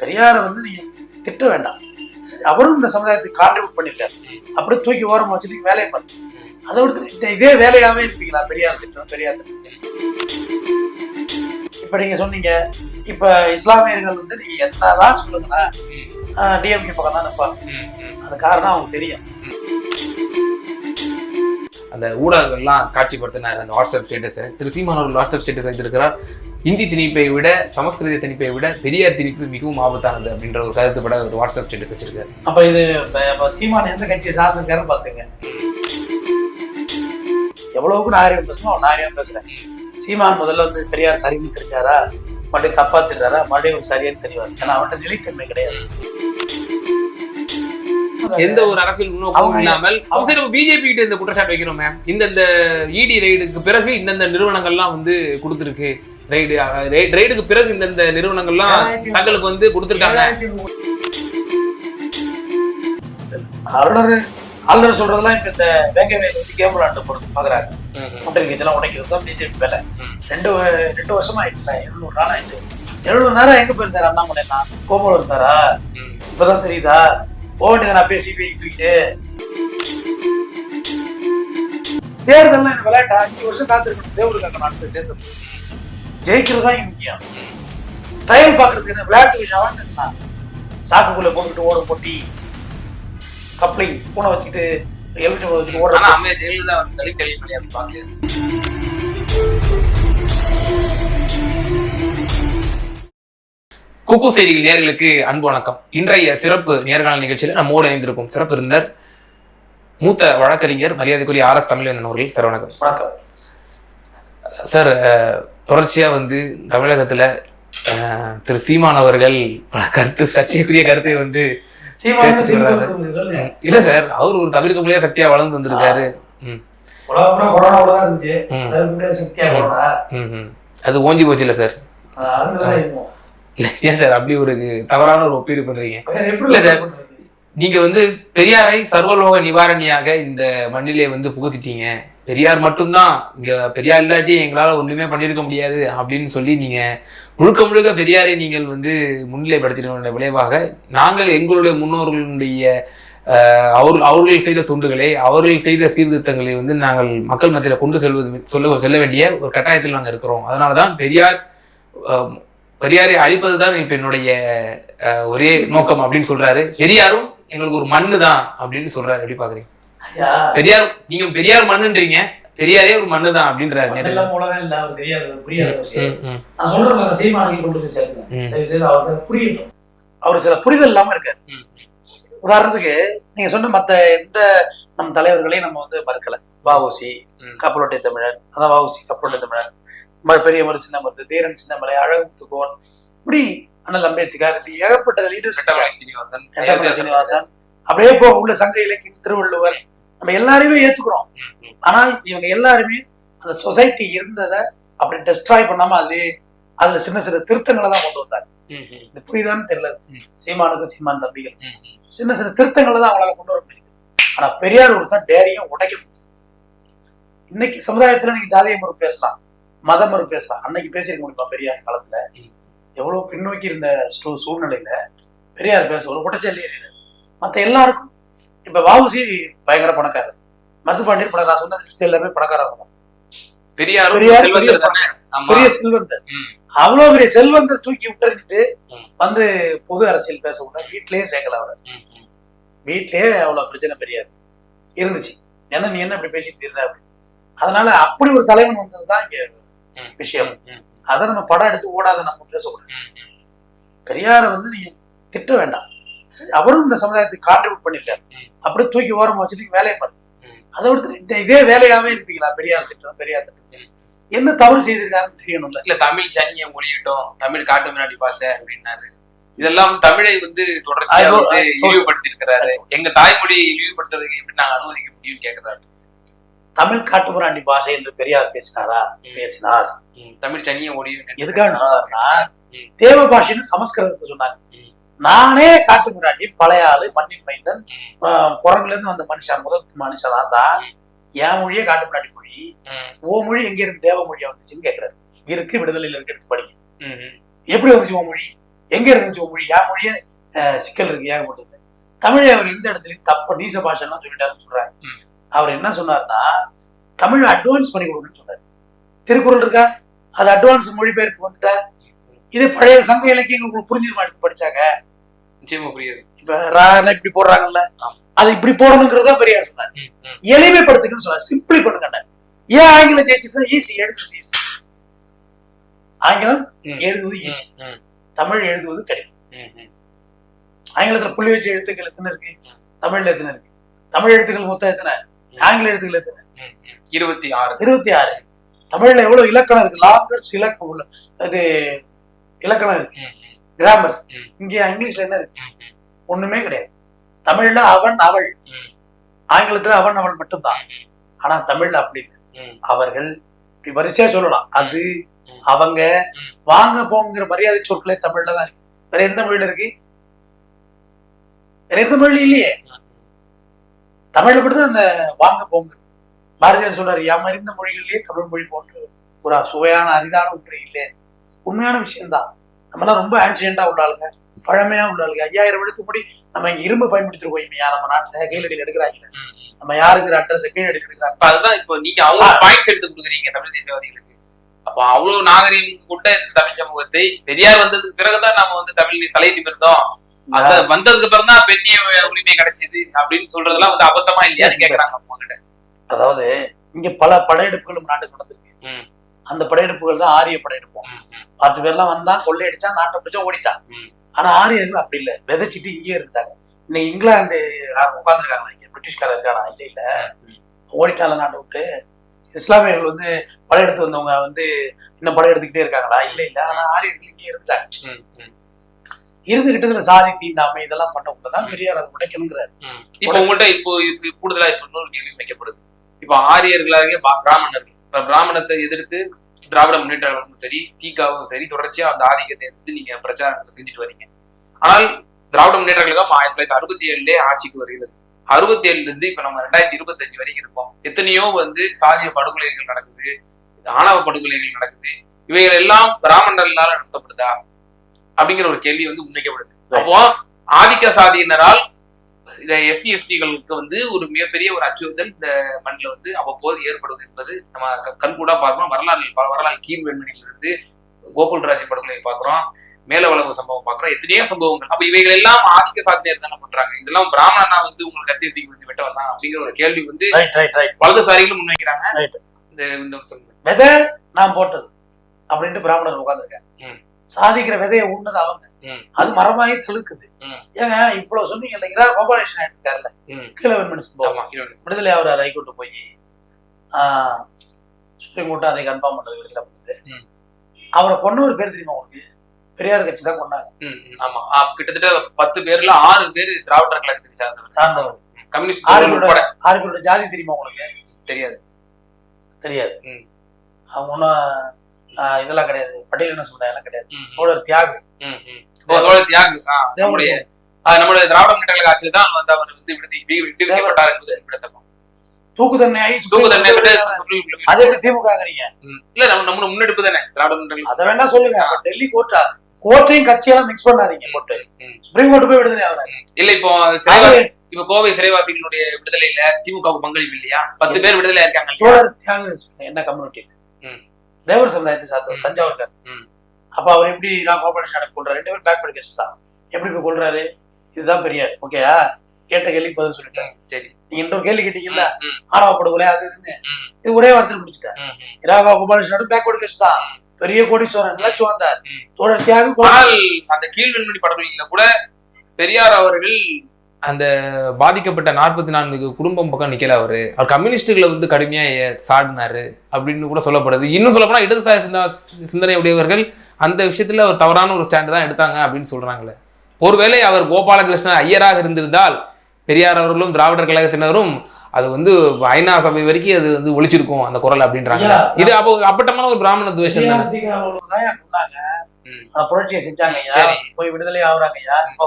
பெரியாரை வந்து நீங்க திட்ட வேண்டாம். சரி, அவரும் இந்த சமுதாயத்துக்கு கான்ட்ரிபியூட் பண்ணிருக்காரு. அப்படியே தூக்கி ஓரமா வச்சுட்டு நீங்க வேலையை பண்ணுங்க. அதை விடுத்து இதே வேலையாவே இருப்பீங்களா? பெரியார் திட்டம் பெரியார் திட்டம். இப்ப நீங்க சொன்னீங்க, இப்ப இஸ்லாமியர்கள் வந்து நீங்க என்னதான் சொல்லுங்கன்னா டிஎம்கே பக்கம் தான் நிற்பாங்க. அது காரணம் அவங்க தெரியும். அந்த ஊடகங்கள்லாம் காட்சிப்படுத்தினார் அந்த வாட்ஸ்அப் ஸ்டேட்டஸ். திரு சீமான் அவர்கள் வாட்ஸ்அப் ஸ்டேட்டஸ் வைத்திருக்கிறார். இந்தி திணிப்பை விட சமஸ்கிருத திணிப்பை விட பெரியார் திணிப்பு மிகவும் ஆபத்தானது அப்படின்ற ஒரு கருத்துப்பட ஒரு வாட்ஸ்அப் ஸ்டேட்டஸ் வச்சிருக்காரு. அப்ப இது சீமான் எந்த கட்சியை சார்ந்திருக்காருன்னு பாத்துங்க. எவ்வளவுக்கு நாரியம் பேசணும் நாரியம் பேசுறேன். சீமான் முதல்ல வந்து பெரியார் சரின்னு தெரிஞ்சாரா, மறுபடியும் தப்பா தெரியாரா, மறுபடியும் ஒரு சரியான்னு தெரிவார். ஏன்னா அவன்கிட்ட நிலைத்தன்மை கிடையாது. எந்த ஒரு அரசியல் முன்னோக்கமும் இல்லாமல் பிஜேபி கிட்ட இந்த குற்றச்சாட்டு வைக்கிறோம். இந்த இடி ரெய்டுக்கு பிறகு இந்தந்த நிறுவனங்கள்லாம் வந்து கொடுத்துருக்கு, ரெய்டுக்கு பிறகு இந்த நிறுவனங்கள்லாம் தங்களுக்கு வந்து கொடுத்துருக்காங்க. ஆளுநர் சொல்றதெல்லாம் இப்ப இந்த வேங்கவேல் வச்சு கேம் விளையாட்டு போறது பாக்குறாங்க. கூட்டணி கட்சியெல்லாம் உடைக்கிறது தான் பிஜேபி வேலை. ரெண்டு வருஷமா ஆயிட்டுல 700 நாள் ஆயிட்டு. 700 நேரம் எங்க போயிருந்தாரு? அண்ணாமலை கோபம் இருந்தாரா? இப்பதான் தெரியுதா? போக வேண்டியதை பேசி தூக்கிட்டு தேர்தல் என்ன விளையாட்டா? 5 வருஷம் காத்திருக்கணும். தேவருக்காக நடந்த தேர்தல் ஜெயிக்கிறது தான் முக்கியம். ட்ரையல் பாக்குறதுக்கு என்ன விளையாட்டு விஷயம் வாங்கினதுன்னா சாக்குக்குள்ள போட்டுக்கிட்டு ஓட போட்டி கப்ளிங் பூனை வச்சுட்டு குக்கு செய்திகள் நேயர்களுக்கு அன்பு வணக்கம். இன்றைய சிறப்பு நேர்காணல் நிகழ்ச்சியில் நம்மோடு இணைந்திருக்கும் சிறப்பு இருந்தார் மூத்த வழக்கறிஞர் மரியாதைக்குரிய RS தமிழன் அவர்கள். சார் வணக்கம். வணக்கம் சார். தொடர்ச்சியா வந்து தமிழகத்துல திரு சீமான் அவர்கள் பல சர்ச்சைக்குரிய கருத்தை வந்து இல்ல சார், அவரு ஒரு தவிர்க்க முடியாத சக்தியா வளர்ந்து வந்திருக்காரு. அது ஓஞ்சி போச்சு இல்ல சார்? ஏன் சார் அப்படி ஒரு தவறான ஒரு ஒப்பீடு பண்றீங்க? இல்ல சார், நீங்க வந்து பெரியாரை சர்வலோக நிவாரணியாக இந்த மண்ணிலே வந்து புகுத்திட்டீங்க. பெரியார் மட்டும்தான் இங்க, பெரியார் இல்லாட்டி எங்களால ஒண்ணுமே பண்ணிருக்க முடியாது அப்படின்னு சொல்லி நீங்க முழுக்க முழுக்க பெரியாரை நீங்கள் வந்து முன்னிலைப்படுத்தின விளைவாக நாங்கள் எங்களுடைய முன்னோர்களுடைய அவர்கள் செய்த தொண்டுகளை, அவர்கள் செய்த சீர்திருத்தங்களை வந்து நாங்கள் மக்கள் மத்தியில கொண்டு செல்ல வேண்டிய ஒரு கட்டாயத்தில் நாங்கள் இருக்கிறோம். அதனாலதான் பெரியாரை அழிப்பதுதான் இப்ப என்னுடைய ஒரே நோக்கம் அப்படின்னு சொல்றாரு. பெரியாரும் எங்களுக்கு ஒரு மண்ணு தான் அப்படின்னு சொல்றாரு. எப்படி பாக்குறீங்க? பெரியார், நீங்க பெரியார் மண்ணுன்றீங்க, பெரியாரே ஒரு மண்ணு தான் அப்படின்றாரு. அவரு சில புரிதல் இல்லாம இருக்காரு. உதாரணத்துக்கு நீங்க சொன்ன மத்த எந்த நம் தலைவர்களையும் நம்ம வந்து மறுக்கல. வஉசி, கப்பலோட்டை தமிழன், அதான் வஉசி கப்பலோட்டை தமிழன், பெரிய மரு சின்ன மருது, தீரன் சின்னமலை, அழகுமுத்துக்கோன், இப்படி அண்ணல் அம்பேத்கர், இப்படி ஏகப்பட்ட லீடர்ஸ், சீனிவாசன், அப்படியே போ உள்ள சங்க இலக்கியம், திருவள்ளுவர், நம்ம எல்லாரையுமே ஏத்துக்கிறோம். ஆனா இவங்க எல்லாருமே அந்த சொசைட்டி இருந்ததை அப்படி டெஸ்ட்ராய் பண்ணாம அதுல சின்ன சின்ன திருத்தங்களை தான் கொண்டு வந்தாங்க. இது புரியுதான்னு தெரியல. சீமானுக்கும் சீமான் தம்பிகள் சின்ன சின்ன திருத்தங்களை தான் அவங்களால கொண்டு வர முடியுது. ஆனா பெரியார் ஒருத்தான் டேரியும் உடைக்க முடியுது. இன்னைக்கு சமுதாயத்துல நீங்க ஜாதிய மறுப்பு பேசலாம், மத மறுப்பு பேசலாம். அன்னைக்கு பேசியிருக்க முடியுமா? பெரியார் காலத்துல எவ்வளவு பின்னோக்கி இருந்த சூழ்நிலையில பெரியார் பேச ஒரு குற்றச்சாலி ஏறினார். மற்ற எல்லாருக்கும் இப்ப வஉசி பயங்கர பணக்காரர், மருதுபாண்டியர் பணக்கார, நான் சொன்ன லிஸ்ட் எல்லாமே பணக்காரங்க. பெரிய செல்வந்தர். அவ்வளவு பெரிய செல்வந்தர் தூக்கி விட்டுட்டு வந்து பொது அரசியல் பேச விட வீட்லயே சேர்க்கல. அவரை வீட்லயே அவ்வளவு பிரச்சனை பெரியார் இருந்துச்சு. ஏன்னா நீ என்ன அப்படி பேசிட்டு இருந்த அப்படி. அதனால அப்படி ஒரு தலைவன் வந்ததுதான் இங்க விஷயம். அதை நம்ம படம் எடுத்து ஓடாத நம்ம பேசக்கூடாது. பெரியாரை வந்து நீங்க திட்ட வேண்டாம். சரி, அவரும் இந்த சமுதாயத்துக்கு கான்ட்ரிபியூட் பண்ணிருக்காரு. அப்படியே தூக்கி ஓரமா வச்சுட்டு வேலையை பாருங்க. அதை விடுத்து இதே வேலையாவே இருப்பீங்களா? பெரியார் திட்டம் பெரியார் திட்டம் என்ன தவறு செய்திருக்காருன்னு தெரியணும்ல. இல்ல, தமிழ் சனியை மொழியிட்டோம், தமிழ் காட்டு முன்னாடி பாஷை அப்படின்னாரு. இதெல்லாம் தமிழை வந்து தொடர்ச்சியா வந்து இழிவுபடுத்தி இருக்கிறாரு. எங்க தாய்மொழி இழிவுபடுத்துறதுக்கு எப்படி நாங்க அனுமதிக்க முடியும்னு கேட்கிறாரு. தமிழ் காட்டுமிராண்டி பாஷை என்று பெரியார் பேசினாரா? பேசினார். தமிழ் சனியை மொழி எதுக்காக சொன்னார்னா, தேவ பாஷைன்னு சமஸ்கிருதத்தை சொன்னாங்க. நானே காட்டுமிராண்டி, பழைய ஆளு, மண்ணின் மைந்தன், குரங்குல இருந்து வந்த மனுஷன், முதல் மனுஷன் தான். என் மொழியே காட்டுமிராண்டி மொழி, ஓ மொழி எங்க இருந்து தேவ மொழியா வந்துச்சுன்னு கேட்கிறாரு. இருக்கு, விடுதலையில இருக்கு, எடுத்து படிங்க. எப்படி வந்துச்சு ஓ மொழி? எங்க இருந்துச்சு மொழி? என் மொழியே சிக்கல் இருக்கு, ஏகப்பட்டது. தமிழை அவர் எந்த இடத்துலயும் தப்பு நீச பாஷெல்லாம் சொல்லிட்டாருன்னு சொல்றாரு. அவர் என்ன சொன்னார்னா, தமிழ் அட்வான்ஸ் பண்ணி கொடுக்குன்னு சொன்னார். திருக்குறள் இருக்கா, அது அட்வான்ஸ் மொழிபெயர்ப்பு வந்துட்டா. இது பழைய சங்க இலக்கியங்கள் புரிஞ்சிருமா எடுத்து படிச்சாங்க? நிச்சயமா புரியுது. இப்ப ராணா இப்படி போடுறாங்கல்ல, அது இப்படி போடணுங்கிறதா பெரியார் சொன்னார். எளிமைப்படுத்துங்கன்னு சொன்னார், சிம்பிளி பண்ணுங்க. ஏன் ஆங்கிலம் ஜெயிச்சுட்டு ஈஸி, எழுதுறது ஈஸி. ஆங்கிலம் எழுதுவது ஈஸி, தமிழ் எழுதுவது கடினம். ஆங்கிலத்துல புள்ளி வச்ச எழுத்துக்கள் எத்தனை இருக்கு, தமிழ்ல எத்தனை இருக்கு? தமிழ் எழுத்துக்கள் மொத்தம் எத்தனை, ஆங்கில எழுத்துக்கள் எத்தனை? 26. தமிழ்ல எவ்வளவு இலக்கணம் இருக்கு, லாங்கர்ஸ் இலக்கணம் உள்ள இது இலக்கணம் இருக்கு, கிராமர். இங்க இங்கிலீஷ்ல என்ன இருக்கு? ஒண்ணுமே கிடையாது. தமிழ்ல அவன் அவள், ஆங்கிலத்துல அவன் அவள் மட்டும்தான். ஆனா தமிழ்ல அப்படி இல்லை. அவர்கள் இப்படி வரிசையா சொல்லலாம். அது, அவங்க, வாங்க போங்கிற மரியாதை சொற்களே தமிழ்ல தான் இருக்கு. வேற எந்த மொழியில இருக்கு? வேற எந்த மொழியில இல்லையே. தமிழ்ல மட்டும்தான் அந்த வாங்க போங்க. பாரதியார் சொல்றாரு, யாமறிந்த மொழிகளிலேயே தமிழ் மொழி போன்று ஒரு சுவையான அரிதான ஒன்று இல்லை. உண்மையான விஷயம்தான். நம்மளாம் ரொம்ப ஆன்சியண்டா உள்ள ஆளுங்க, பழமையா உள்ள ஆளுங்க. 5000 வருடத்துக்கு முன்னாடி நம்ம இங்க இரும்பு பயன்படுத்திருக்கோம். இனிமையா நம்ம நாட்டுல கீழடியில் எடுக்கிறாங்க. நம்ம யாருக்கு அட்ரஸ் கீழடியில் எடுக்கிறாங்க. அதுதான் இப்போ நீங்க அவங்க பாயிண்ட்ஸ் எடுத்து கொடுக்குறீங்க தமிழ் தேசியவாதிகளுக்கு. அப்போ அவ்வளவு நாகரீகம் கொண்ட தமிழ் சமூகத்தை பெரியார் வந்ததுக்கு பிறகுதான் நம்ம வந்து தமிழ் தலை நிமிர்ந்தோம். அத வந்ததுக்கு பிறகு தான் பெரிய உரிமை கிடைச்சது அப்படின்னு சொல்றதெல்லாம் வந்து அபத்தமா இல்லையான்னு கேக்குறாங்க உங்ககிட்ட. அதாவது இங்க பல படையெடுப்புகளும் நாட்டுக்கு நடந்திருக்கு. அந்த படையெடுப்புகள் தான் ஆரிய படையெடுப்போம். 10 பேர்லாம் வந்தா கொள்ளையடிச்சா, நாட்டை பிடிச்சா ஓடிட்டான். ஆனா ஆரியர்கள் அப்படி இல்லை, விதைச்சிட்டு இங்கே இருந்தாங்க. இன்னைக்கு இங்கிலாந்து உட்காந்துருக்காங்களா, இங்க பிரிட்டிஷ்காரர் இருக்கானா? இல்ல இல்ல, ஓடிட்டால நாட்டை விட்டு. இஸ்லாமியர்கள் வந்து படையெடுத்து வந்தவங்க வந்து இன்னும் படையெடுத்துக்கிட்டே இருக்காங்களா? இல்ல இல்ல. ஆனா ஆரியர்கள் இங்கே இருந்துட்டாங்க. இருந்துகிட்டதுல சாதி தீண்டாமை இதெல்லாம் பண்ணக்கூடாதான் பெரியார் அதை உடைக்கணுங்கிறாரு. இப்ப உங்கள்கிட்ட இப்போ கூடுதலா இப்ப இன்னொரு கேள்வி வைக்கப்படுது. இப்ப ஆரியர்களாக பிராமணர்கள், பிராமணத்தை எதிர்த்து திராவிட முன்னேற்ற கழகமும் சரி, திகாவும் சரி, தொடர்ச்சியா அந்த ஆதிக்கத்தை எடுத்து நீங்க பிரச்சாரங்களை செஞ்சுட்டு வரீங்க. ஆனால் திராவிட முன்னேற்ற கழகம் 1967 ஆட்சிக்கு வருகிறது. 67 இருந்து இப்ப நம்ம 2025 வரைக்கும் இருக்கோம். எத்தனையோ வந்து சாதிய படுகொலைகள் நடக்குது, ஆணவ படுகொலைகள் நடக்குது. இவைகள் எல்லாம் பிராமணர்களால நடத்தப்படுதா அப்படிங்கிற ஒரு கேள்வி வந்து முன்வைக்கப்படுது. அப்போ ஆதிக்க சாதியினரால் இந்த எஸ்சி எஸ்டிகளுக்கு வந்து ஒரு மிகப்பெரிய ஒரு அச்சுறுத்தல் இந்த மண்ணில் வந்து அவ்வப்போது ஏற்படுவது என்பது நம்ம கண்கூடா பார்க்கிறோம். வரலாறு கீழ்வெண்மணியிலிருந்து கோகுல்ராஜ் படுகொலையை பார்க்கிறோம், மேலவளவு சம்பவம் பார்க்கிறோம், எத்தனையோ சம்பவங்கள். அப்ப இவைகள் எல்லாம் ஆதிக்க சாதியினர் தானே பண்றாங்க. இதெல்லாம் பிராமணனா வந்து உங்களுக்கு கத்திய தூக்கி வந்து வெட்ட வந்தான் அப்படிங்கிற ஒரு கேள்வி வந்து வலதுசாரிகளும் முன்வைக்கிறாங்க. விதை நான் போட்டது அப்படின்ட்டு பிராமணர் உட்கார்ந்துருக்காங்க. சாதிக்கிற விதையை உண்ணது அவங்க, அது மரமாகி தழுக்குது. ஏங்க இவ்வளவு சொன்னீங்கல்ல, இரா கோபாலேஷன் ஆயிட்டுருக்காருல்ல, கீழவெண்மணி விடுதலை ஆகிறார் ஹைகோர்ட்டு போய் சுப்ரீம் கோர்ட்டு அதை கன்ஃபார்ம் பண்ணது, விடுதலை பண்ணுது. அவரை கொன்ன ஒரு பேர் தெரியுமா உங்களுக்கு? பெரியார் கட்சி தான் கொண்டாங்க. ஆமா, கிட்டத்தட்ட 10 பேர்ல 6 பேர் திராவிடர் கழகத்துக்கு சார்ந்தவர். கம்யூனிஸ்ட் 6 பேரோட ஜாதி தெரியுமா உங்களுக்கு? தெரியாது. அவங்க ஒன்னும் இதெல்லாம் கிடையாது, பட்டியலின சமுதாயம் கிடையாது. தோழர் தியாகு, நம்மளுடைய திராவிட முன்னேற்ற கழக ஆட்சியில தான் வந்து அவர் வந்து விடுவிக்கப்பட்டார் என்பது குறிப்பிடத்தக்கம். தூக்கு தண்டனை அது எப்படி திமுக இல்ல, நம்ம முன்னெடுப்பு தானே திராவிட முன்னேற்ற. அதை வேணா சொல்லுங்க. டெல்லி கோர்ட்டையும் கட்சியெல்லாம் மிக்ஸ் பண்ணாதீங்க. போட்டு சுப்ரீம் கோர்ட் போய் விடுதலை ஆகுறாங்க. இல்ல இப்போ கோவை சிறைவாசிகளுடைய விடுதலையில திமுகவுக்கு பங்களிப்பு இல்லையா? 10 பேர் விடுதலை இருக்காங்க. தோழர் தியாகு என்ன கம்யூனிட்டி? தேவர் சமுதாயத்தை சார்ந்தவர், தஞ்சாவூர்கார். அப்ப அவர் எப்படி கோபாலேஷன் கொள்றாரு? 2 பேரும் பேக்வர்ட் கேஸ்ட் தான். எப்படி போய் கொள்றாரு? இதுதான் பெரியார். ஓகேயா? கேட்ட கேள்வி பதில் சொல்லிட்டேன். சரி, நீங்க இன்னொரு கேள்வி கேட்டீங்கல்ல, ஆணவ படுகொலை அது இதுன்னு, இது ஒரே வார்த்தையில் முடிச்சுட்டேன். இராகா கோபாலேஷன் பேக்வர்ட் கேஸ்ட் தான். பெரிய கோடீஸ்வரன் நிலச்சு வந்தார். தோழர் தியாகு. ஆனால் அந்த கீழ்வெண்மணி படுகொலையில கூட பெரியார் அவர்கள் அந்த பாதிக்கப்பட்ட 44 குடும்பம் பக்கம் நிக்கல. அவர் கம்யூனிஸ்டுகளை வந்து கடுமையா சாடினாரு அப்படின்னு கூட சொல்லப்படுது. இன்னும் சொல்ல போனா இடதுசாரி சிந்தனை உடையவர்கள் அந்த விஷயத்துல ஒரு தவறான ஒரு ஸ்டாண்ட் தான் எடுத்தாங்க அப்படின்னு சொல்றாங்களே. ஒருவேளை அவர் கோபாலகிருஷ்ணன் ஐயராக இருந்திருந்தால் பெரியார் அவர்களும் திராவிடர் கழகத்தினரும் அது வந்து ஐநா சபை வரைக்கும் அது வந்து ஒழிச்சிருக்கும் அந்த குரல் அப்படின்றாங்க. இது அப்போ அப்பட்டமான ஒரு பிராமண துவேஷம் புரட்சியை செஞ்சாங்க. போய் விடுதலை ஆகுறாங்க.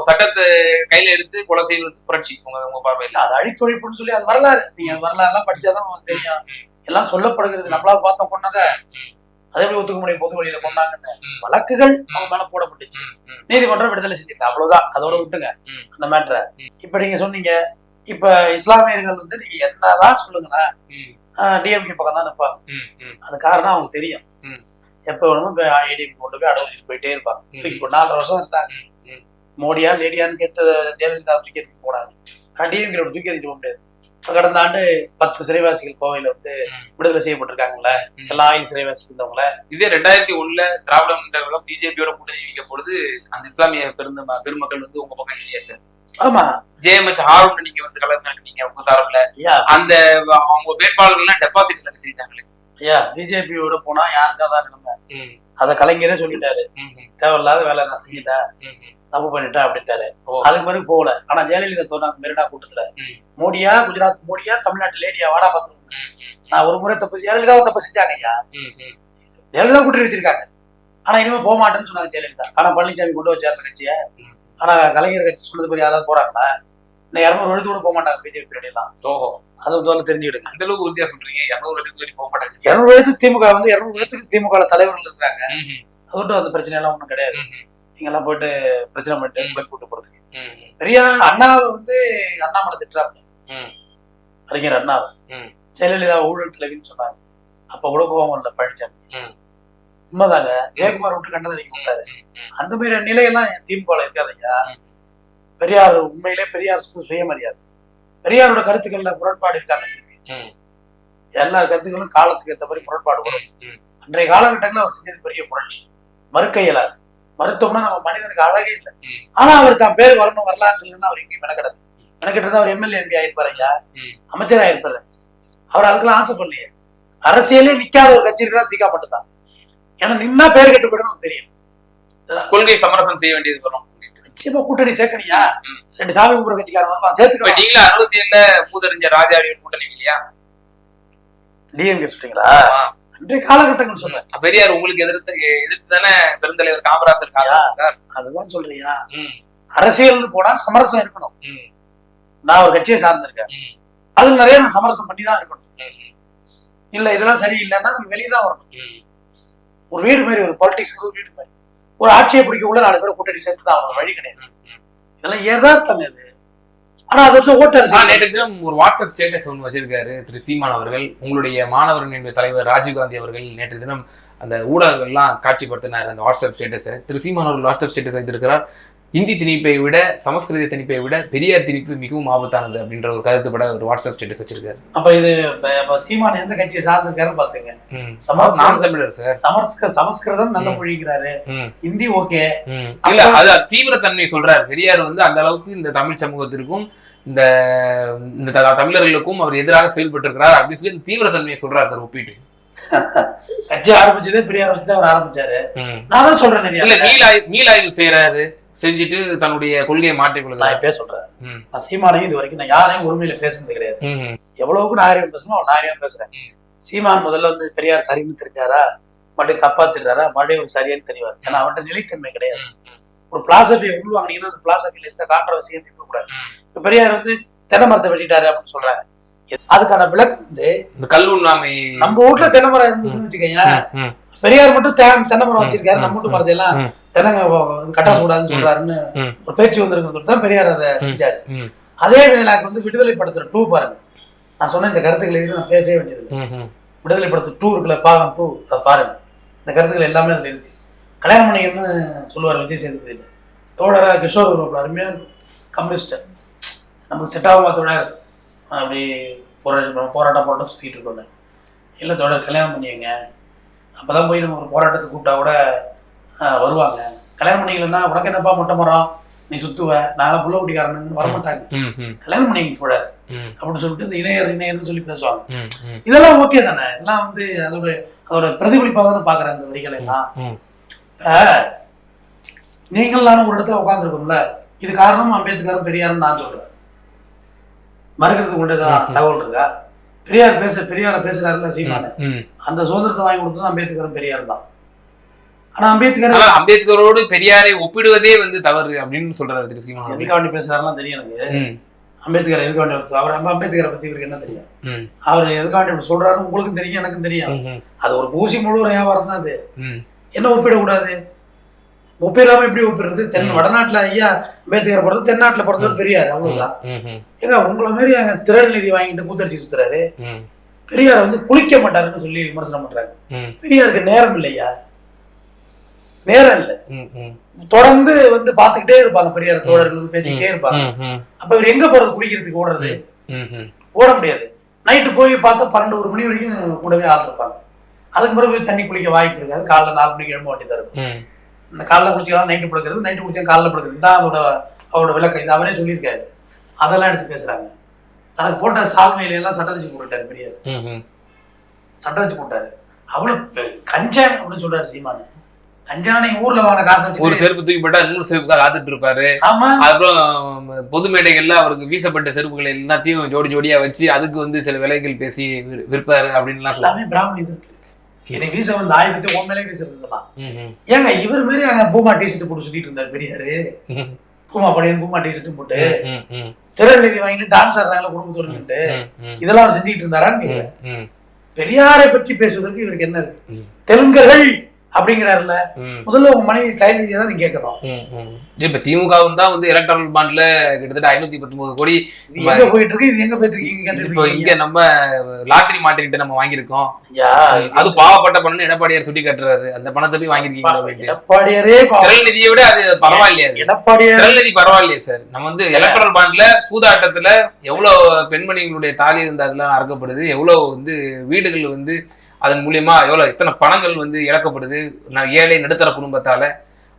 சட்டத்தை கையில எடுத்து கொலை செய்வது புரட்சி உங்க பார்வையில் அது அழித்தொழிப்புன்னு சொல்லி அது வரலாறு. நீங்க அது வரலாறு எல்லாம் படிச்சாதான் தெரியும். எல்லாம் சொல்லப்படுகிறது. நம்மளா பார்த்தோம் கொண்டத அதே மாதிரி ஒத்துக்க முடியும் பொது வழியில கொண்டாங்கன்னு வழக்குகள் அவங்க மேல போடப்பட்டுச்சு, நீதிமன்றம் விடுதலை செஞ்சிருக்காங்க, அவ்வளவுதான். அதோட விட்டுங்க அந்த மேட்டரை. இப்ப நீங்க சொன்னீங்க, இப்ப இஸ்லாமியர்கள் வந்து நீங்க என்னதான் சொல்லுங்கன்னா டிஎம்கே பக்கம் தான் நிற்பாங்க. அது காரணம் அவங்க தெரியும், எப்ப வேணுமோ ஏடிஎம் கொண்டு போய் அடவு போயிட்டே இருப்பாங்க. இப்போ 4 வருஷம் இருந்தாங்க, மோடியா லேடியான்னு கேட்டு ஜெயலலிதா தூக்கி எறிஞ்சிட்டு போனாங்க. ஆனா டிஎம்கே தூக்கி எறிஞ்சிட்டு போக முடியாது. இப்ப கடந்த ஆண்டு 10 சிறைவாசிகள் கோவையில வந்து விடுதலை செய்யப்பட்டிருக்காங்கல்ல, எல்லா ஆயுள் சிறைவாசி இருந்தவங்கள. இதே 2001 திராவிட முன்னேற்றம் பிஜேபியோட கூட்டணி வைக்கும் பொழுது அந்த இஸ்லாமிய பெருமக்கள் வந்து உங்க பக்கம் இல்லையா சார்? ஆமா, ஜேஎம்ஹெச் ஆர்வம் நீங்க வந்து கலந்துனீங்க உங்க சார்பில். அந்த அவங்க வேட்பாளர்கள் எல்லாம் டெபாசிட் செஞ்சாங்களே. ஐயா, பிஜேபியோட போனா யாருக்காதான் நிலைமை, அத கலைஞரே சொல்லிட்டாரு, தேவையில்லாத வேலை நான் செஞ்சுட்டேன், தப்பு பண்ணிட்டேன் அப்படின்ட்டாரு. அதுக்கு மாதிரி போகல. ஆனா ஜெயலலிதா தோணாங்க மெரினா கூட்டத்துல, மோடியா குஜராத் மோடியா தமிழ்நாட்டு லேடியா வாடா பாத்துருங்க. நான் ஒரு முறை தப்பு, ஜெயலலிதாவை தப்பு செஞ்சாங்க ஐயா, ஜெயலலிதா கூட்டணி வச்சிருக்காங்க. ஆனா இனிமே போக மாட்டேன்னு சொன்னாங்க ஜெயலலிதா. ஆனா பழனிசாமி கொண்டு வச்சாரு கட்சியை. ஆனா கலைஞர் கட்சி சொன்னது பேர் யாராவது போறாங்களா? இன்னும் 200 எழுத்து கூட போக மாட்டாங்க பிஜேபி பின்னாடிலாம். அதை முதல்ல தெரிஞ்சுக்கிடுங்க. அந்த அளவுக்கு உறுதியா சொல்றீங்க. 200 வருஷத்துக்கு போக மாட்டாங்க. 200 எழுத்து திமுக வந்து 200 எழுத்துக்கு திமுக தலைவர்கள் இருக்கிறாங்க. அது அந்த பிரச்சனை எல்லாம் ஒண்ணும் கிடையாது. நீங்க எல்லாம் போயிட்டு பிரச்சனை பண்ணிட்டு குழப்பி விட்டு போறதுக்கு. பெரியார் அண்ணாவை வந்து அண்ணாமலை திட்டுறாங்க, அறிஞர் அண்ணாவை. ஜெயலலிதா ஊழல் தலைவின்னு சொன்னாங்க, அப்ப கூட கோபம் இல்லை பழனிசாமி. உண்மைதாங்க, ஜெயக்குமார் விட்டு கண்டதறிக்கி விட்டாரு. அந்த மாதிரி நிலையெல்லாம் திமுக இருக்காதையா. பெரியார் உண்மையிலே பெரியார் சுயமரியாதை, பெரியாரோட கருத்துக்கள்ல முரண்பாடு இருக்காங்க, இருக்கு. எல்லா கருத்துக்களும் காலத்துக்கு ஏற்ற மாதிரி முரண்பாடு வரும். அன்றைய காலகட்டங்களில் அவர் செஞ்சது பெரிய புரட்சி, மறுக்க இயலாது. மருத்துவம்னா நம்ம மனிதனுக்கு அழகே இல்லை. ஆனா அவர் தான் பேர் வரணும் வரலாற்றுன்னு அவர் எங்கேயும் மெனக்கிடது. மெனக்கிட்டு அவர் எம்எல்ஏ எம்பி ஆயிருப்பாரு ஐயா, அமைச்சர் ஆயிருப்பாரு. அவர் அதுக்கெல்லாம் ஆசைப்படலையே. அரசியலே நிக்காத ஒரு கட்சி இருக்கிறா திகா மட்டும் தான். ஏன்னா நின்னா பேர் கெட்டு போயிடும் தெரியும். கொள்கை சமரசம் செய்ய வேண்டியது வரும். நிச்சயமா கூட்டணி சேர்க்கணியா, 2 சாமி கும்பிட கட்சிக்காரன் சேர்த்துக்கலாம். நீங்களா 67 மூதறிஞர் ராஜாடி கூட்டணி இல்லையா? டிஎம்கே சொல்றீங்களா? அன்றைய காலகட்டங்கள் சொல்றேன். பெரியார் உங்களுக்கு எதிர்த்து தானே பெருந்தலைவர் காமராசர் அதுதான் சொல்றியா? அரசியல் போனா சமரசம் இருக்கணும். நான் ஒரு கட்சியை சார்ந்திருக்கேன், அதுல நிறைய நான் சமரசம் பண்ணி தான் இருக்கணும். இல்ல இதெல்லாம் சரியில்லைன்னா நம்ம வெளியே தான் வரணும். ஒரு வீடு மாதிரி, ஒரு பாலிடிக்ஸ் ஒரு வீடு மாதிரி, ஒரு ஆட்சியை பிடிக்க உள்ள 4 பேரை கூட்டணி சேர்த்து தான் அவங்க வழி கிடையாது. இதெல்லாம் ஏதாத்தாங்க இது. ஆனா அது வந்து ஓட்டர். நேற்று தினம் ஒரு வாட்ஸ்அப் ஸ்டேட்டஸ் ஒன்று வச்சிருக்காரு திரு சீமான் அவர்கள். உங்களுடைய மாணவர்கள் தலைவர் ராஜீவ்காந்தி அவர்கள் நேற்று தினம் அந்த ஊடகங்கள்லாம் காட்சிப்படுத்தினார் அந்த வாட்ஸ்அப் ஸ்டேட்டஸை. திரு சீமான் அவர்கள் வாட்ஸ்அப் ஸ்டேட்டஸ் வைத்திருக்கிறார், இந்தி திணிப்பை விட சமஸ்கிருத திணிப்பை விட பெரியார் திணிப்பு மிகவும் ஆபத்தானது அப்படின்ற ஒரு கருத்துப்பட ஒரு வாட்ஸ்அப் ஸ்டேட்டஸ் வச்சிருக்காரு. அப்ப இது சீமான் எந்த கட்சியை சார்ந்திருக்காருன்னு பாத்துங்க. தமிழர் சார். சமஸ்கிருதம் நல்ல மொழிங்கிறாரு, இந்தி ஓகே இல்ல, அது தீவிர தன்மை சொல்றாரு. பெரியார் வந்து அந்த அளவுக்கு இந்த தமிழ் சமூகத்திற்கும் இந்த தமிழர்களுக்கும் அவர் எதிராக செயல்பட்டு இருக்கிறார் அப்படின்னு சொல்லி தீவிர தன்மையை சொல்றாரு சார். ஒப்பிட்டு கட்சி ஆரம்பிச்சதே பெரியார் வச்சு தான் அவர் ஆரம்பிச்சாரு. நான் தான் சொல்றேன், இல்ல மீளாய்வு செய்யறாரு, செஞ்சுட்டு தன்னுடைய கொள்கையை மாற்றிக்கொள்ளுங்க. நான் இப்ப சொல்றேன், நான் சீமானையும் இது வரைக்கும் நான் யாரையும் உரிமையில பேசுனது கிடையாது. எவ்வளவுக்கு நாகரிகம் பேசணும் நாகரிகம் பேசுறேன். சீமான் முதல்ல வந்து பெரியார் சரின்னு தெரிஞ்சாரா, மறுபடியும் தப்பா தெரிஞ்சாரா, மறுபடியும் ஒரு சரியான்னு தெரிவார். ஏன்னா அவர்கிட்ட நிலைத்தன்மை கிடையாது. ஒரு பிலாசபியை உள்வாங்கினீங்கன்னா அந்த பிலாசபியில எந்த கான்ட்ரவர்சியும் இருக்கக்கூடாது. இப்ப பெரியார் வந்து தென்னை மரத்தை வச்சுட்டாரு அப்படின்னு சொல்றாங்க. அதுக்கான விளக்கு வந்து இந்த கல்லுண்ணாமை. நம்ம வீட்டுல தென்னை மரம் இருந்துன்னு வச்சுக்கோங்க, பெரியார் மட்டும் தென்னை மரம் வச்சிருக்காரு, நம்ம வீட்டு மரத்தை எல்லாம் தென்னங்க கட்ட கூடாதுன்னு சொல்றாருன்னு ஒரு பேச்சு வந்திருக்கிறது தான் பெரியார் அதை செஞ்சாரு. அதே எனக்கு வந்து விடுதலை படத்துல 2 பாருங்க. நான் சொன்ன இந்த கருத்துக்களை எதுவும் நான் பேசவே வேண்டியது. விடுதலை படத்துல 2 இருக்குல்ல, பாகம் 2, அதை பாருங்க. இந்த கருத்துக்கள் எல்லாமே அதுல இருக்கு. கல்யாணம் பண்ணிக்கணும்னு சொல்லுவார் விஜய் சேதுபதி. தோழரா கிஷோர் ஒரு அருமையா இருக்கும், கம்யூனிஸ்ட், நமக்கு செட் ஆக தோழர் அப்படி போராட்டம் சுற்றிக்கிட்டு இருக்கோம். இல்லை தோழர் கல்யாணம் பண்ணியங்க, அப்போதான் போய் நம்ம ஒரு போராட்டத்துக்கு கூப்பிட்டா கூட வருவாங்க. கல்யாணம் பண்ணிக்கலன்னா உனக்கு என்னப்பா மொட்டை மரம், நீ சுத்துவ, நாங்களாம் புள்ள குட்டிக்காரனுன்னு வரமாட்டாங்க. கல்யாணம் பண்ணிங்க தோழர் அப்படின்னு சொல்லிட்டு இந்த இணையர்னு சொல்லி பேசுவாங்க. இதெல்லாம் ஓகே தானே, இதெல்லாம் வந்து அதோட பிரதிபலிப்பாக தானே பார்க்குறேன் இந்த வரிகளை எல்லாம். நீங்கள் நானும் ஒரு இடத்துல உட்காந்துருக்கோம்ல, இது காரணம் அம்பேத்கரும் பெரியாரும் நான் சொல்றேன். மறுக்கிறதுக்கு கொண்டதான் தகவல் இருக்கா? பெரியார பேசுறாருல சீமானு, அந்த சுதந்திரத்தை வாங்கி கொடுத்தது அம்பேத்கரும் பெரியார் தான். ஆனா அம்பேத்கரோடு பெரியாரை ஒப்பிடுவதே வந்து தவறு அப்படின்னு சொல்றாரு சீமான். எதுக்காண்டி பேசுறாருலாம் தெரியும் எனக்கு. அம்பேத்கர் எதுக்காண்டி அவர் அம்பேத்கரை பத்தி இவருக்கு என்ன தெரியும்? அவர் எதுக்காண்டி இப்படி சொல்றாருன்னு உங்களுக்கும் தெரியும், எனக்கும் தெரியும். அது ஒரு ஊசி முழு வியாபாரம் தான். அது என்ன ஒப்பிடக்கூடாது? ஒப்பிடாம எப்படி ஒப்பிடுறது? வடநாட்டுல ஐயா அம்பேத்கர் பிறந்து, தென்னாட்டுல பிறந்தவர் பெரியார், அவ்வளவுதான். ஏங்க உங்களை மாதிரி அங்க திரள் நிதி வாங்கிட்டு கூத்தடிச்சு சுத்துறாரு. பெரியார் வந்து குளிக்க மாட்டாருன்னு சொல்லி விமர்சனம் பண்றாங்க. பெரியாருக்கு நேரம் இல்லையா? நேரம் இல்லை. தொடர்ந்து வந்து பாத்துக்கிட்டே இருப்பாங்க பெரியார் தோழர்கள் வந்து பேசிக்கிட்டே இருப்பாங்க. அப்ப இவர் எங்க போறது? குளிக்கிறதுக்கு ஓடுறது? ஓட முடியாது. நைட்டு போய் பார்த்தா 12-1 மணி வரைக்கும் கூடவே ஆள் இருப்பாங்க. அதுக்கு பிறகு போய் தண்ணி குளிக்க வாய்ப்பு இருக்காது. காலைல 4 மணிக்கு எழும்ப வேண்டியதா இருக்கும். இந்த காலைல குளிச்சிக்கலாம், நைட்டு படுக்கிறது, நைட்டு குளிச்சா காலைல படுக்கிறது. இதுதான் அவரோட விளக்கம். இது அவரே சொல்லியிருக்காரு. அதெல்லாம் எடுத்து பேசுறாங்க. தனக்கு போட்ட சால்மையில எல்லாம் சட்டதிச்சு போட்டுட்டாரு பெரியார். சட்டதிச்சு போட்டாரு. அவ்வளவு கஞ்சன் அப்படின்னு சொல்றாரு சீமானு. கஞ்சனா நீங்க ஊர்ல வாங்கின காசு ஒரு செருப்பு தூக்கி போட்டா இன்னொரு செருப்புக்காக காத்துட்டு இருப்பாரு. அதுக்கப்புறம் பொது மேடைகள்ல அவருக்கு வீசப்பட்ட செருப்புகளை எல்லாத்தையும் ஜோடி ஜோடியா வச்சு அதுக்கு வந்து சில விலைகள் பேசி விற்பாரு அப்படின்னு எல்லாமே பிராமண இது இருக்கு. எனக்கு வீச வந்து ஆயிரத்தி உண்மையிலே வீசுறதுலாம். ஏங்க இவர் மாரி அங்க பூமா டிஷர்ட் போட்டு சுத்திட்டு இருந்தாரு பெரியாரு. பூமா படையன் பூமா டிஷர்ட்டும் போட்டு திரள் நிதி வாங்கிட்டு டான்ஸ் ஆடுறாங்களா குடும்பத்தோடு இதெல்லாம் அவர் செஞ்சுட்டு இருந்தாரான்னு கேட்கிறேன். பெரியாரை பற்றி பேசுவதற்கு இவருக்கு என்ன இருக்கு? தெலுங்கர்கள் அப்படிங்கிறாருல, முதல்ல உங்க மனைவி கைது தான் நீங்க கேட்கணும். இப்ப திமுகவும் தான் வந்து எலக்ட்ரல் பாண்ட்ல கிட்டத்தட்ட 519 கோடி எங்க போயிட்டு இருக்கு, இது எங்க போயிட்டு இருக்கீங்க? இப்போ இங்க நம்ம லாட்டரி மாட்டிக்கிட்டு நம்ம வாங்கியிருக்கோம். அது பாவப்பட்ட பணம் எடப்பாடியார் சுட்டி காட்டுறாரு. அந்த பணத்தை போய் வாங்கிருக்கீங்க. எடப்பாடியாரே திரள் நிதியை விட அது பரவாயில்லையா? எடப்பாடியார் திரள் நிதி பரவாயில்லையா சார்? நம்ம வந்து எலக்ட்ரல் பாண்ட்ல சூதாட்டத்துல எவ்வளவு பெண்மணிகளுடைய தாலி வந்து அதெல்லாம் அறுக்கப்படுது, எவ்வளவு வந்து வீடுகள் வந்து அதன் மூலியமா எவ்வளவு இத்தனை பணங்கள் வந்து இழக்கப்படுது ஏழை நடுத்தர குடும்பத்தால.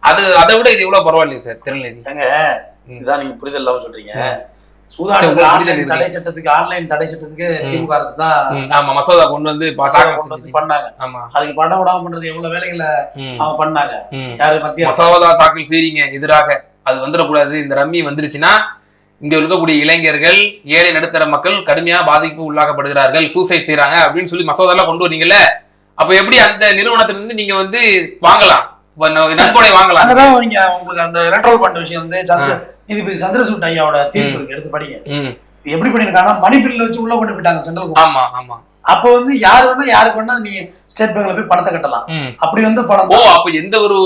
அதை விட இது எவ்வளவு பரவாயில்லையா சார் திரள் நிதி? இதுதான் நீங்க புரிதல் இல்லாம சொல்றீங்க. சூதாட்டத்துக்கு ஆன்லைன் தடை சட்டத்துக்கு திமுக அரசு தான் மசோதா கொண்டு வந்து பண்ணாங்க. அதுக்கு பண்ண விடாம பண்றது எவ்வளவு வேலைகளை அவங்க பண்ணாங்க. யாரு மத்திய மசோதா தாக்கல் செய்றீங்க எதிராக, அது வந்துடக்கூடாது. இந்த ரம்மி வந்துருச்சுன்னா இங்க இருக்கக்கூடிய இளைஞர்கள், ஏழை நடுத்தர மக்கள் கடுமையா பாதிப்பு உள்ளாக்கப்படுகிறார்கள், சூசைட் செய்யறாங்க அப்படின்னு சொல்லி மசோதா கொண்டு வரீங்கல்ல. அப்ப எப்படி அந்த நிறுவனத்திலிருந்து நீங்க வந்து வாங்கலாம், நன்கொடை வாங்கலாம்? அங்கதான் நீங்க உங்களுக்கு அந்த எலக்ட்ரல் ஃபண்ட் விஷயம் வந்து நீதிபதி சந்திரசூட் ஐயாவோட தீர்ப்பு இருக்கு, எடுத்து படிங்க. எப்படி பண்ணிருக்காங்கன்னா மணிப்பில்ல வச்சு உள்ள கொண்டு போயிட்டாங்க சென்ட்ரல். ஆமா ஆமா. அப்ப வந்து யாரு வேணா யாருக்கு வேணா நீங்க ஸ்டேட் பேங்க்ல போய் பணத்தை கட்டலாம். அப்படி வந்து பணம். அப்ப எந்த ஒரு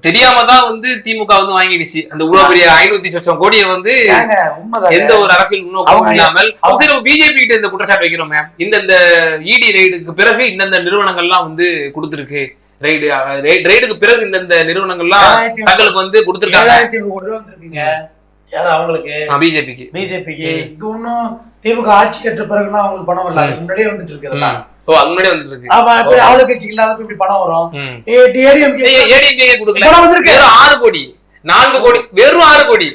தெரியாம தான் வந்து திமுக வந்து வாங்கிடுச்சு அந்த இவ்வளவு பெரிய 500 கோடியை வந்து. எந்த ஒரு அரசியல் முன்னோக்கம் இல்லாமல் பிஜேபி கிட்ட இந்த குற்றச்சாட்டு வைக்கிறோமே, இந்த இடி ரெய்டுக்கு பிறகு இந்தந்த நிறுவனங்கள்லாம் வந்து கொடுத்துருக்கு. ரெய்டுக்கு பிறகு இந்த நிறுவனங்கள்லாம் தங்களுக்கு வந்து கொடுத்துருக்காங்க. 7,000 கோடி ரூபாய் வந்திருக்கீங்க. யாரும் அவங்களுக்கு பிஜேபிக்கு இது ஒன்னும் திமுக ஆட்சி ஏற்ற பிறகுலாம் அவங்களுக்கு பணம் வரல, அதுக்கு முன்னாடியே வந்துட்டு இருக்கு. அதெல்லாம் முன்னாடியே வந்துட்டு இருக்கு. ஆமா, இப்ப ஆளுங்கட்சி இல்லாதப்ப இப்படி பணம் வரும். ஏடிஎம்கே கொடுக்கல, 6 கோடி 4 கோடி வெறும் 6 கோடி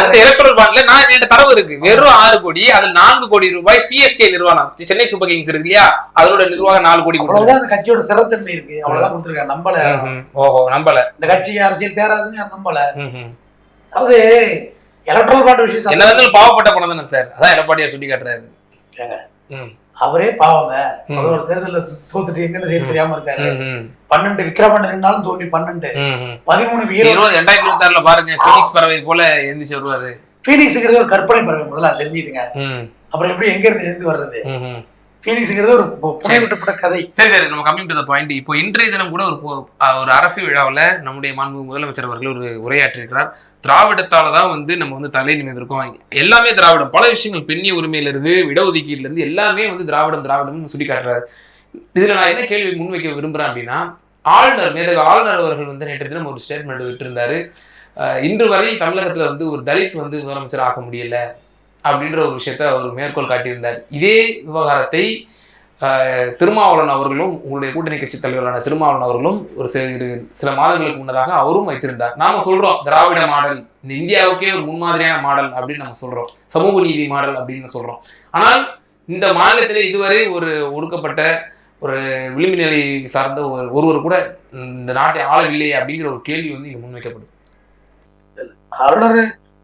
அந்த எலக்ட்ரல் பாண்ட்ல நான் தரவு இருக்கு. வெறும் 6 கோடி, அதுல 4 கோடி ரூபாய் சிஎஸ்கே நிறுவனம், சென்னை சூப்பர் கிங்ஸ் இருக்கு இல்லையா, அதோட நிர்வாகம் 4 கோடி. அவ்வளவுதான் அந்த கட்சியோட சிறத்தன்மை இருக்கு, அவ்வளவுதான் கொடுத்துருக்காங்க. நம்பல. ஓஹோ, நம்பல. இந்த கட்சி அரசியல் தேராதுன்னு நம்பல. அதாவது எலக்ட்ரல் பாண்ட் விஷயம் என்ன வந்து பாவப்பட்ட பணம் தானே சார், அதான் எடப்பாடியார் சுட்டி காட்டுறாரு. அவரே பாவங்க, ஒரு தேர்தல தோத்துட்டு எங்க செய்ய தெரியாம இருக்காரு. 12 விக்ரமன் இருந்தாலும் தோனி 12 13 2026 பாருங்க, பீனிக்ஸ் பறவை போல எந்திரிச்சு வருவாரு. பீனிக்ஸ்ங்கிறது ஒரு கற்பனை பறவை, முதல்ல தெரிஞ்சுடுங்க. அப்புறம் எப்படி எங்க இருந்து எழுந்து வர்றது? பீனிக்ஸ்ங்கிறது ஒரு புனைவிட்டப்பட்ட கதை. சரி சரி, நம்ம கம்மிங் டு தி பாயிண்ட். இப்போ இன்றைய தினம் கூட ஒரு அரசு விழாவில் நம்முடைய மாண்பு முதலமைச்சர் அவர்கள் ஒரு உரையாற்றிருக்கிறார். திராவிடத்தால தான் வந்து நம்ம வந்து தலை நிமிர்ந்திருக்கோம், எல்லாமே திராவிடம், பல விஷயங்கள் பெண்ணிய உரிமையில இருந்து இடஒதுக்கீடுல இருந்து எல்லாமே வந்து திராவிடம் திராவிடம் சுட்டி காட்டுறாரு. இதுல நான் என்ன கேள்வி முன்வைக்க விரும்புறேன் அப்படின்னா, ஆளுநர் அவர்கள் வந்து நேற்று தினம் ஒரு ஸ்டேட்மெண்ட் விட்டுருந்தாரு. இன்று வரை தமிழகத்துல வந்து ஒரு தலித் வந்து முதலமைச்சர் ஆக்க முடியல அப்படின்ற ஒரு விஷயத்த அவர் மேற்கோள் காட்டியிருந்தார். இதே விவகாரத்தை திருமாவளவன் அவர்களும் உங்களுடைய கூட்டணி கட்சி தலைவரான திருமாவளவன் அவர்களும் ஒரு சில மாதங்களுக்கு முன்னதாக அவரும் வைத்திருந்தார். நாம சொல்றோம் திராவிட மாடல், இந்த இந்தியாவுக்கே ஒரு முன்மாதிரியான மாடல் அப்படின்னு நம்ம சொல்றோம், சமூக நீதி மாடல் அப்படின்னு சொல்றோம். ஆனால் இந்த மாநிலத்திலே இதுவரை ஒரு ஒடுக்கப்பட்ட ஒரு விளிம்பு நிலை சார்ந்த ஒருவர் கூட இந்த நாட்டை ஆளவில்லையே அப்படிங்கிற ஒரு கேள்வி வந்து இங்க முன்வைக்கப்படும்.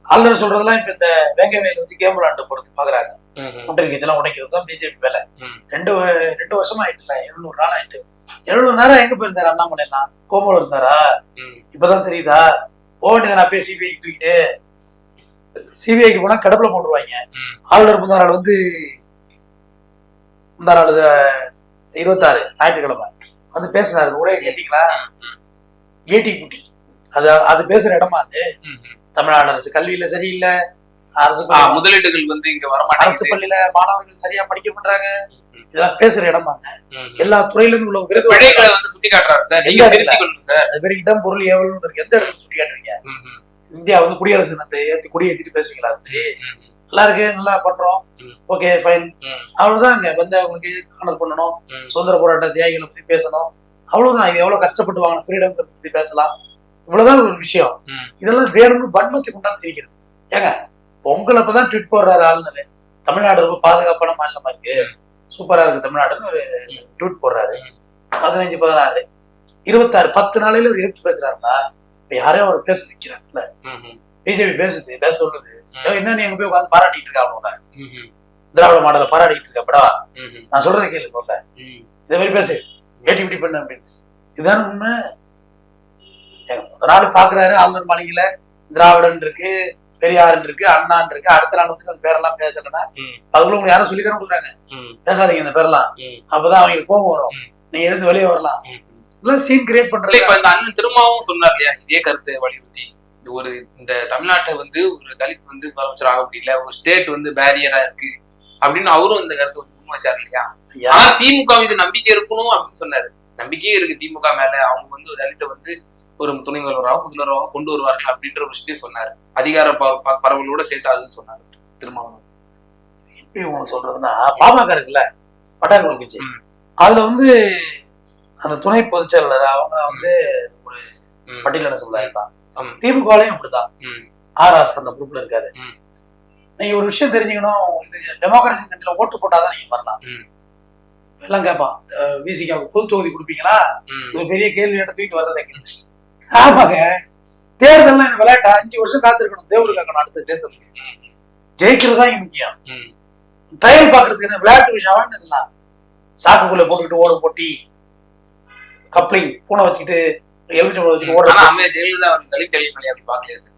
ஆளுநர் சொல்றதெல்லாம் இப்ப இந்த வேங்கவேல் வச்சு கேம் விளையாண்டு போறது பாக்குறாங்க. கூட்டணி கட்சியெல்லாம் உடைக்கிறது தான் பிஜேபி வேலை. 2 வருஷமா ஆயிட்டுல, 700 நாள் ஆயிட்டு. 700 நேரம் எங்க போயிருந்தாரு அண்ணாமலை எல்லாம்? கோமோல இருந்தாரா? இப்பதான் தெரியுதா? போக வேண்டியதை நான் பேசி தூக்கிட்டு சிபிஐக்கு போனா கடப்புல போட்டுருவாங்க. ஆளுநர் முந்தா நாள் வந்து முந்தா நாள் 26 ஞாயிற்றுக்கிழமை வந்து பேசினாரு. உரையை கேட்டீங்களா? கேட்டி குட்டி அது பேசுற இடமா அது? தமிழ்நாடு அரசு கல்வியில சரியில்லை, அரசு முதலீடுகள் வந்து இங்க வர அரசு பள்ளியில மாணவர்கள் சரியா படிக்க பண்றாங்க, இதெல்லாம் பேசுற இடமாங்க. எல்லா துறையில இருந்து உள்ள விருதுகளை வந்து சுட்டி காட்டுறாரு சார். அது பேர் இடம் பொருள் ஏவல்னு இருக்கு. எந்த இடத்துல சுட்டி காட்டுறீங்க? இந்தியா வந்து குடியரசு தினத்தை கொடியேற்றிட்டு பேசுவீங்களா? அது மாதிரி நல்லா இருக்கு, நல்லா பண்றோம், ஓகே ஃபைன், அவ்வளவுதான். இங்க வந்து அவங்களுக்கு ஆனர் பண்ணணும், சுதந்திர போராட்ட தியாகிகளை பத்தி பேசணும், அவ்வளவுதான். இது எவ்வளவு கஷ்டப்பட்டு வாங்கின ஃப்ரீடம் பத்தி பேசலாம், இவ்வளவுதான் ஒரு விஷயம். இதெல்லாம் வேணும்னு வன்மத்தை கொண்டாந்து தெரிகிறது. ஏங்க பொங்கல் அப்பதான் ட்வீட் போடுறாரு ஆளுநர், தமிழ்நாடு ரொம்ப பாதுகாப்பான மாநிலமா இருக்கு, சூப்பரா இருக்கு தமிழ்நாடுன்னு ஒரு ட்வீட் போடுறாரு. 15, 16, 26 10 நாளையில ஒரு எதிர்த்து பேசுறாருன்னா இப்ப யாரையும் அவர் பேச வைக்கிறாங்கல்ல, பிஜேபி பேச சொல்லுது. என்ன நீ அங்க போய் உட்காந்து பாராட்டிட்டு இருக்கா? அவனோட திராவிட மாடலை பாராட்டிட்டு இருக்க படவா? நான் சொல்றதை கேளுங்க, இதே மாதிரி பேசு, ஏடிபிடி பண்ணு அப்படின்னு. இதுதானே உண்மை. முதல் நாள் பாக்குறாரு ஆளுநர் மாளிகையில திராவிடன் இருக்கு, பெரியார் இருக்கு, அண்ணான் இருக்கு. அடுத்த நாள் வந்து அந்த பேரெல்லாம் பேசலன்னா அதுக்குள்ள உங்களுக்கு யாரும் சொல்லித்தர கொடுக்குறாங்க, பேசாதீங்க இந்த பேரெல்லாம், அப்பதான் அவங்களுக்கு கோபம் வரும், நீங்க எழுந்து வெளியே வரலாம். சீன் கிரியேட் பண்றது. இப்ப இந்த அண்ணன் திருமாவும் சொன்னார் இல்லையா, இதே கருத்தை வலியுறுத்தி, இந்த தமிழ்நாட்டுல வந்து ஒரு தலித் வந்து முதலமைச்சர் ஆக முடியல, ஒரு ஸ்டேட் வந்து பேரியரா இருக்கு அப்படின்னு அவரும் இந்த கருத்தை வந்து முன் வச்சாரு இல்லையா. ஆனா திமுக இது நம்பிக்கை இருக்கணும் அப்படின்னு சொன்னாரு. நம்பிக்கையே இருக்கு திமுக மேல, அவங்க வந்து ஒரு தலித்தை வந்து ஒரு துணை முதல்வராக கொண்டு வருவார்கள் அப்படின்ற ஒரு விஷயத்தையும் சொன்னாரு. அதிகார பரவலோட சேர்த்து அதுன்னு சொன்னாரு திருமாவளவன். எப்படி உங்களுக்கு சொல்றதுன்னா, பாமக இருக்குல்ல பட்டாளி கட்சி, அதுல வந்து அந்த துணை பொதுச் செயலாளர் அவங்க வந்து ஒரு பட்டியலின சமுதாயம் தான். திமுகலையும் அப்படிதான். ஆர்.ஆஸ் அந்த குரூப்ல இருக்காரு. நீங்க ஒரு விஷயம் தெரிஞ்சுக்கணும், இது டெமோக்ரஸி கண்ட்ரில ஓட்டு போட்டாதான் நீங்க வரலாம். எல்லாம் கேட்பான், விசிக்கு பொது தொகுதி கொடுப்பீங்களா? இது பெரிய கேள்வி தூக்கிட்டு வர்றதே. ஆமாங்க, தேர்தல் என்ன விளையாட்டா? 5 வருஷம் காத்திருக்கணும், தேர்தல் காக்கணும். அடுத்த தேர்தலுக்கு ஜெயிக்கிறது தான் முக்கியம். ட்ரையல் பாக்குறதுக்கு என்ன விளையாட்டு விஷயம் இதெல்லாம்? சாக்குக்குள்ள போட்டுக்கிட்டு ஓட போட்டி, கப்ளிங், பூனை வச்சுக்கிட்டு எலுமிச்சம்பழம் வச்சுட்டு ஓட. அம்மையா ஜெயலலிதா தலித் தெளிவு அப்படி பாக்கலையா சார்?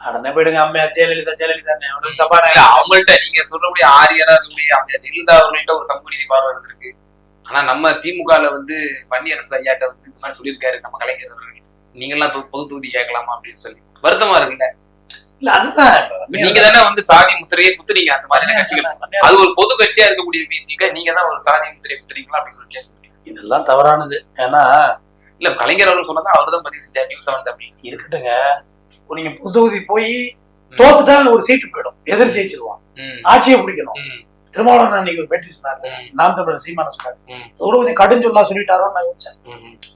அடனே போயிடுங்க, அம்மையா ஜெயலலிதா அவங்கள்ட்ட நீங்க சொல்றபடி ஆரியரா இருக்கக்கூடிய அம்மையா ஜெயலலிதா அவர்கள்ட்ட ஒரு சமூக நீதி பார்வை இருக்கு. ஆனா நம்ம திமுகல வந்து வன்னியரசு ஐயாட்ட வந்து இந்த மாதிரி சொல்லியிருக்காரு நம்ம கலைஞர் அவர்கள், நீங்க எல்லாம் பொது தொகுதி கேட்கலாமா அப்படின்னு சொல்லி வருத்தமா இருக்குல்ல. இல்ல அதுதான், நீங்க தானே வந்து சாதி முத்திரையை குத்துறீங்க அந்த மாதிரி கட்சிகள். அது ஒரு பொது கட்சியா இருக்கக்கூடிய பிசிக நீங்க தான் ஒரு சாதி முத்திரையை குத்துறீங்களா அப்படின்னு ஒரு கேள்வி. இதெல்லாம் தவறானது. ஏன்னா இல்ல கலைஞர் அவர்கள் சொன்னதா அவர் தான் பதிவு செஞ்சார் நியூஸ் 7 அப்படி இருக்கட்டுங்க. நீங்க பொது தொகுதி போய் தோத்துட்டா ஒரு சீட்டு போயிடும், எதிர் ஜெயிச்சிருவான், ஆட்சியை பிடிக்கணும். திருமாவளவன் அன்னைக்கு ஒரு பேட்டி சொன்னாரு, நாம் தமிழர் சீமான சொன்னாரு, அதோட கொஞ்சம் கடுஞ்சொல்லா சொல்லிட்டாரோன்னு நான் யோசிச்சேன்.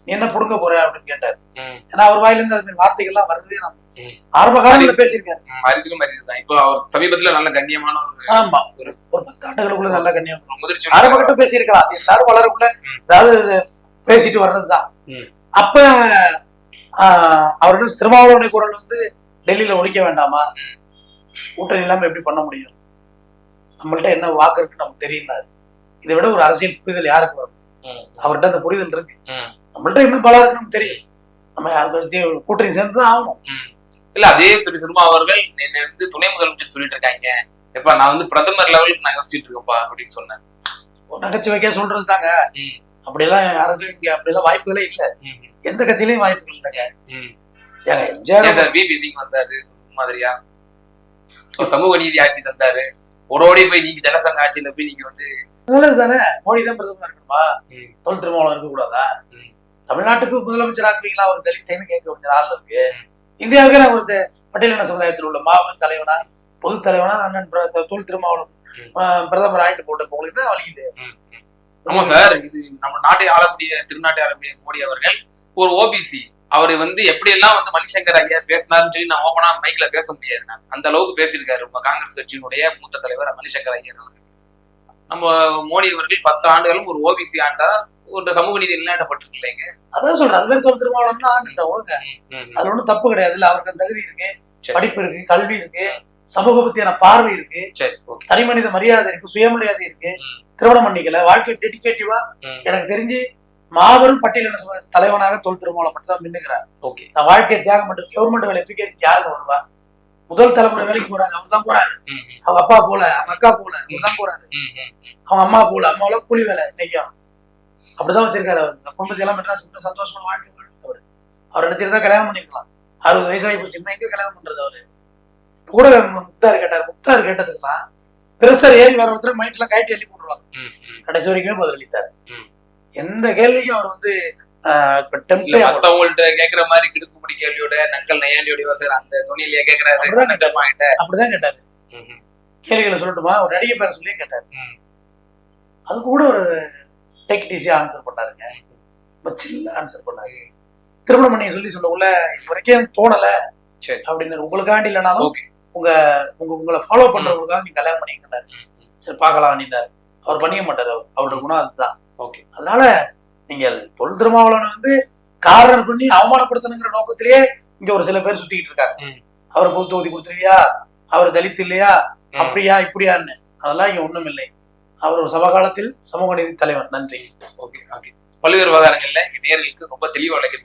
நீ என்ன புடுங்க போற அப்படின்னு கேட்டாரு. ஏன்னா அவர் வாயில இருந்து அது மாதிரி வார்த்தைகள்லாம் வருதே நம்ம ஆரம்ப காலத்துல பேசியிருக்காரு. இப்போ அவர் சமீபத்துல நல்ல கண்ணியமான ஆமா ஒரு 10 ஆண்டுகளுக்குள்ள நல்ல கண்ணியம் முதிர்ச்சி ஆரம்ப கட்டம் பேசியிருக்கலாம். அது எல்லாரும் வளரக்குள்ள அதாவது பேசிட்டு வர்றதுதான். அப்ப அவருடைய திருமாவளவனுடைய குரல் வந்து டெல்லியில ஒழிக்க வேண்டாமா, கூட்டணி இல்லாம எப்படி பண்ண முடியும், நம்மள்ட்ட என்ன வாக்கு இருக்குன்னு நமக்கு தெரியும்னாரு. இதை விட ஒரு அரசியல் புரிதல் யாருக்கு வரும்? அவர்கிட்ட அந்த புரிதல் இருக்கு. நம்மள்ட்ட என்ன பலம் இருக்குன்னு நமக்கு தெரியும். நம்ம கூட்டணி சேர்ந்துதான் ஆகணும். இல்ல அதே திருமா அவர்கள் வந்து துணை முதலமைச்சர் சொல்லிட்டு இருக்காங்க, எப்ப நான் வந்து பிரதமர் லெவலுக்கு நான் யோசிச்சுட்டு இருக்கேன்ப்பா அப்படின்னு சொன்னேன். நகைச்சுவைக்கா சொல்றது தாங்க. அப்படியெல்லாம் யாருக்கும் இங்க அப்படியெல்லாம் வாய்ப்புகளே இல்ல, எந்த கட்சியிலயும் வாய்ப்புகள் இல்லைங்க. ஏங்க எம்ஜிஆர் பிபி சிங் வந்தாரு மாதிரியா ஒரு சமூக நீதி ஆட்சி தந்தாரு, ஓடி போய் நீங்க ஜனசங்க ஆட்சியில போய் நீங்க வந்து நல்லது தானே, மோடி தான் பிரதமர் இருக்கணுமா, தொல் திருமாவளவன் இருக்க கூடாதா? தமிழ்நாட்டுக்கு முதலமைச்சர் ஆக்குவீங்களா ஒரு தலித்தைன்னு கேட்க வேண்டிய ஆள் இருக்கு. இந்தியாவுக்கு நான் ஒரு பட்டியலின சமுதாயத்தில் உள்ள மாபெரும் தலைவனா பொது தலைவனா அண்ணன் தொல் திருமாவளவன் பிரதமர் ஆயிட்டு போட்ட உங்களுக்கு தான் வலிக்குது. ஆமா சார், இது நம்ம நாட்டை ஆளக்கூடிய திருநாட்டை ஆளக்கூடிய மோடி அவர்கள் ஒரு ஓபிசி, அவரை வந்து எப்படி எல்லாம் வந்து மணிசங்கர் ஐயா பேசினாருன்னு சொல்லி நான் ஓபனா மைக்ல பேச முடியாது. நான் அந்த அளவுக்கு பேசியிருக்காரு உங்க காங்கிரஸ் கட்சியினுடைய மூத்த தலைவர் மணிசங்கர் ஐயர் அவர்கள். நம்ம மோடி அவர்கள் 10 ஆண்டுகளும் ஒரு ஓபிசி ஆண்டா ஒரு சமூக நீதி நிலைநாட்டப்பட்டிருக்கு இல்லைங்க. அதான் சொல்றேன், அது மாதிரி தொல் திருமாவளவன் ஆண்டுட்டா ஒழுங்க, அது ஒன்றும் தப்பு கிடையாது. இல்ல அவருக்கு தகுதி இருக்கு, படிப்பு இருக்கு, கல்வி இருக்கு, சமூக பத்தியான பார்வை இருக்கு, தனி மனித மரியாதை இருக்கு, சுயமரியாதை இருக்கு, திருமணம் பண்ணிக்கல, வாழ்க்கை டெடிகேட்டிவா எனக்கு தெரிஞ்சு மாபெரும் பட்டியலின தலைவனாக தொல் திருமாவளவன் மட்டும் தான் மின்னுகிறார். வாழ்க்கையை தியாகம் மட்டும் கவர்மெண்ட் வேலை தூக்கி யாருக்கு வருவா? முதல் தலைமுறை வேலைக்கு போறாரு, அவர் தான் போறாரு. அவங்க அப்பா போல, அவங்க அக்கா போல, அவர் தான் போறாரு. அவங்க அம்மா போல, அம்மாவோட கூலி வேலை இன்னைக்கும் அப்படிதான் வச்சிருக்காரு. அவர் குடும்பத்தை எல்லாம் மெட்ராஸ் கூட சந்தோஷமான வாழ்க்கை வாழ்ந்தவர். அவர் நினைச்சிருந்தா கல்யாணம் பண்ணிருக்கலாம். 60 வயசாகி போச்சு, எங்க கல்யாணம் பண்றது? அவரு கூட முக்தார் கேட்டாரு. முக்தார் கேட்டதுக்குலாம் பெருசார் ஏறி வர ஒருத்தர் மைக்கெல்லாம் கைட்டு எழுதி போட்டுருவாங்க. கடைசி வரைக்குமே பதில் அளித்தார். எந்த கேள்விக்கும் அவர் வந்து மத்தவங்கள்ட்ட கேக்குற மாதிரி கிடுக்குப்பிடி கேள்வியோட நக்கல் நையாண்டியோட சார் அந்த துணியிலேயே கேக்குறாரு. அப்படிதான் கேட்டாரு. கேள்விகளை சொல்லட்டுமா? ஒரு நடிகை பேரை சொல்லியே கேட்டாரு. அது கூட ஒரு டேக் இட் ஈஸியா ஆன்சர் பண்ணாருங்க. ரொம்ப சில்ல ஆன்சர் பண்ணாரு. திருமணம் பண்ணி சொல்ல உள்ள இது வரைக்கும் எனக்கு தோணல அப்படின்னு. உங்களுக்காண்டி இல்லைனாலும் உங்களை ஃபாலோ பண்றவங்களுக்காக நீங்க கல்யாணம் பண்ணிக்கிறாரு. சரி பார்க்கலாம் அப்படின்னாரு. அவர் பண்ணிக்க மாட்டாரு. அவரோட குணம் அதுதான். அதனால நீங்கள் தொல் திருமாவளவனை வந்து காரணம் பண்ணி அவமானப்படுத்தணுங்கிற நோக்கத்திலேயே இங்க ஒரு சில பேர் சுத்திக்கிட்டு இருக்காங்க. அவர் பொது தொகுதி கொடுத்துருவியா, அவர் தலித் இல்லையா, அப்படியா இப்படியான்னு. அதெல்லாம் இங்க ஒண்ணும் இல்லை. அவர் ஒரு சமகாலத்தில் சமூக நீதி தலைவர். நன்றி. பல்வேறு விவகாரங்கள்ல நேர்களுக்கு ரொம்ப தெளிவாக விளக்கி